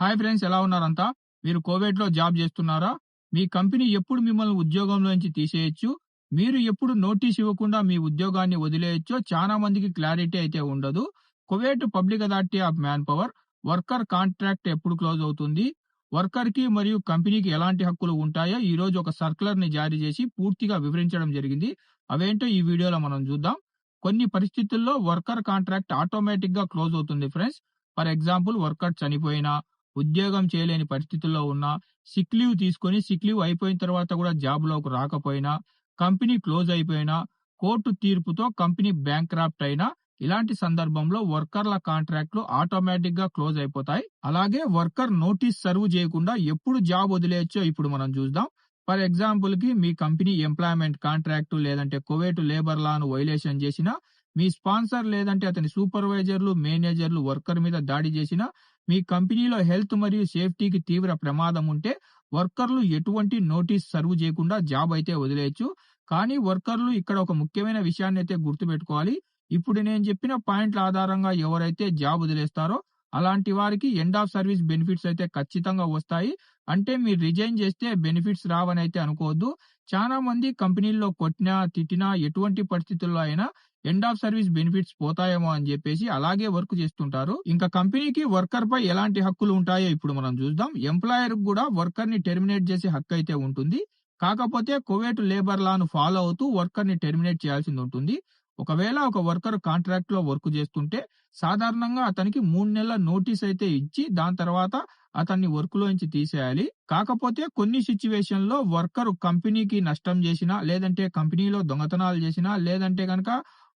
Hi friends, ఎలా ఉన్నారంతా? మీరు కోవిడ్‌లో జాబ్ చేస్తున్నారా? మీ కంపెనీ ఎప్పుడు మిమ్మల్ని ఉద్యోగంలోంచి తీసేయొచ్చు? మీరు ఎప్పుడు నోటీస్ ఇవ్వకుండా మీ ఉద్యోగాన్ని వదిలేయొచ్చో చాలా మందికి క్లారిటీ అయితే ఉండదు. Kuwait public authority of man power worker contract ఎప్పుడు క్లోజ్ అవుతుంది? వర్కర్‌కి మరియు కంపెనీకి ఎలాంటి హక్కులు ఉంటాయో ఈరోజు ఒక సర్క్యులర్‌ని జారీ చేసి పూర్తిగా వివరించడం జరిగింది. అవేంటో ఈ వీడియోలో మనం చూద్దాం. కొన్ని పరిస్థితుల్లో వర్కర్ కాంట్రాక్ట్ ఆటోమేటిక్‌గా క్లోజ్ అవుతుంది ఫ్రెండ్స్. ఫర్ ఎగ్జాంపుల్ వర్కర్ చనిపోయినా, ఉద్యోగం చేయలేని పరిస్థితుల్లో ఉన్నా, సిక్ లీవ్ తీసుకొని సిక్ లీవ్ అయిపోయిన తర్వాత కూడా జాబ్‌లోకి రాకపోయినా, కంపెనీ క్లోజ్ అయిపోయినా, కోర్టు తీర్పుతో కంపెనీ బ్యాంక్రప్ట్ అయినా, ఇలాంటి సందర్భంలో వర్కర్ల కాంట్రాక్ట్‌లు ఆటోమేటిక్‌గా క్లోజ్ అయిపోతాయి. అలాగే వర్కర్ నోటీస్ సర్వ్ చేయకుండా ఎప్పుడు జాబ్ వదిలేయొచ్చో ఇప్పుడు మనం చూద్దాం. ఫర్ ఎగ్జాంపుల్‌కి మీ కంపెనీ ఎంప్లాయ్‌మెంట్ కాంట్రాక్ట్ లేదంటే కువైట్ లేబర్ లాను వయలేషన్ చేసినా, మీ స్పాన్సర్ లేదంటే అతని సూపర్వైజర్లు, మేనేజర్లు వర్కర్ మీద దాడి చేసినా, మీ కంపెనీలో హెల్త్ మరియు సేఫ్టీకి తీవ్ర ప్రమాదం ఉంటే వర్కర్లు ఎటువంటి నోటీస్ సర్వ్ చేయకుండా జాబ్ అయితే వదిలేయొచ్చు. కానీ వర్కర్లు ఇక్కడ ఒక ముఖ్యమైన విషయాన్ని అయితే గుర్తుపెట్టుకోవాలి. ఇప్పుడు నేను చెప్పిన పాయింట్ల ఆధారంగా ఎవరైతే జాబ్ వదిలేస్తారో అలాంటి వారికి ఎండ్ ఆఫ్ సర్వీస్ బెనిఫిట్స్ అయితే ఖచ్చితంగా వస్తాయి. అంటే మీరు రిజైన్ చేస్తే బెనిఫిట్స్ రావని అయితే అనుకోవద్దు. చాలా మంది కంపెనీల్లో కొట్టినా, తిట్టినా ఎటువంటి పరిస్థితుల్లో అయినా ఎండ్ ఆఫ్ సర్వీస్ బెనిఫిట్స్ పోతాయేమో అని చెప్పేసి అలాగే వర్క్ చేస్తుంటారు. ఇంకా కంపెనీకి వర్కర్ పై ఎలాంటి హక్కులు ఉంటాయో ఇప్పుడు మనం చూద్దాం. ఎంప్లాయర్ కూడా వర్కర్ ని టెర్మినేట్ చేసే హక్కు అయితే ఉంటుంది. కాకపోతే కువైట్ లేబర్ లాను ఫాలో అవుతూ వర్కర్ ని టెర్మినేట్ చేయాల్సి ఉంటుంది. ఒకవేళ ఒక వర్కర్ కాంట్రాక్ట్ లో వర్క్ చేస్తుంటే సాధారణంగా అతనికి 3 నెలల నోటీస్ అయితే ఇచ్చి దాని తర్వాత అతన్ని వర్క్ లోంచి తీసేయాలి. కాకపోతే కొన్ని సిచ్యువేషన్ లో వర్కర్ కంపెనీకి నష్టం చేసినా, లేదంటే కంపెనీలో దొంగతనాలు చేసినా, లేదంటే గనక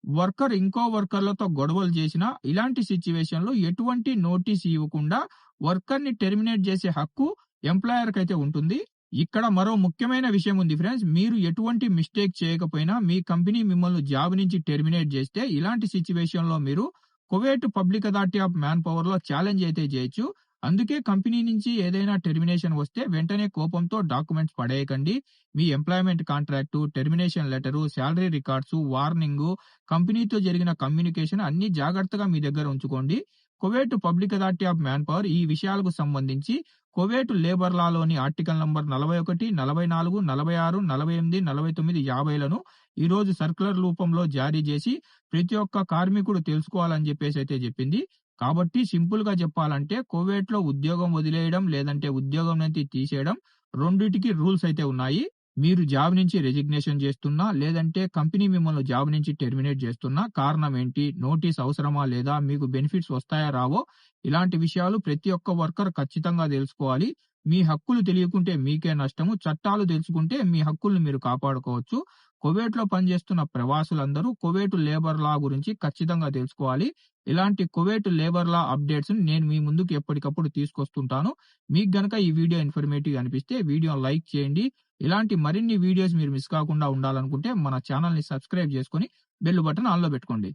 వర్కర్ ఇంకో వర్కర్లతో గొడవలు చేసినా, ఇలాంటి సిచ్యువేషన్ లో ఎటువంటి నోటీస్ ఇవ్వకుండా వర్కర్ ని టెర్మినేట్ చేసే హక్కు ఎంప్లాయర్ కైతే ఉంటుంది. ఇక్కడ మరో ముఖ్యమైన విషయం ఉంది ఫ్రెండ్స్. మీరు ఎటువంటి మిస్టేక్ చేయకపోయినా మీ కంపెనీ మిమ్మల్ని జాబ్ నుంచి టెర్మినేట్ చేస్తే ఇలాంటి సిచ్యువేషన్ లో మీరు Kuwait public authority of man power లో ఛాలెంజ్ అయితే చేయొచ్చు. అందుకే కంపెనీ నుంచి ఏదైనా టెర్మినేషన్ వస్తే వెంటనే కోపంతో డాక్యుమెంట్స్ పడేయకండి. మీ employment contract, termination letter, salary records, warning, కంపెనీతో జరిగిన కమ్యూనికేషన్ అన్ని జాగ్రత్తగా మీ దగ్గర ఉంచుకోండి. Kuwait public authority of man power ఈ విషయాలకు సంబంధించి కువైట్ లేబర్ లాలోని ఆర్టికల్ నంబర్ 41, 44, 46, 48, 49, 50లను ఈ రోజు సర్క్యులర్ రూపంలో జారీ చేసి ప్రతి ఒక్క కార్మికుడు తెలుసుకోవాలని చెప్పేసైతే చెప్పింది. కాబట్టి సింపుల్ గా చెప్పాలంటే కువైట్ లో ఉద్యోగం వదిలేయడం లేదంటే ఉద్యోగం నుంచి తీసేయడం రెండిటికి రూల్స్ అయితే ఉన్నాయి. మీరు జాబ్ నుంచి రెసిగ్నేషన్ చేస్తున్నా, లేదంటే కంపెనీ మిమ్మల్ని జాబ్ నుంచి టెర్మినేట్ చేస్తున్నా కారణం ఏంటి? నోటీస్ అవసరమా లేదా? మీకు బెనిఫిట్స్ వస్తాయా రావో? ఇలాంటి విషయాలు ప్రతి ఒక్క వర్కర్ ఖచ్చితంగా తెలుసుకోవాలి. మీ హక్కులు తెలియకుంటే మీకే నష్టము. చట్టాలు తెలుసుకుంటే మీ హక్కుల్ని మీరు కాపాడుకోవచ్చు. కువైట్ లో పనిచేస్తున్న ప్రవాసులందరూ కువైట్ లేబర్ లా గురించి ఖచ్చితంగా తెలుసుకోవాలి. ఇలాంటి కువైట్ లేబర్ లా అప్డేట్స్ నేను మీ ముందుకు ఎప్పటికప్పుడు తీసుకొస్తుంటాను. మీకు గనక ఈ వీడియో ఇన్ఫర్మేటివ్ అనిపిస్తే వీడియో లైక్ చేయండి. ఇలాంటి మరిన్ని వీడియోస్ మీరు మిస్ కాకుండా ఉండాలనుకుంటే మన ఛానల్ ని సబ్స్క్రైబ్ చేసుకొని బెల్ బటన్ ఆన్ లో పెట్టుకోండి.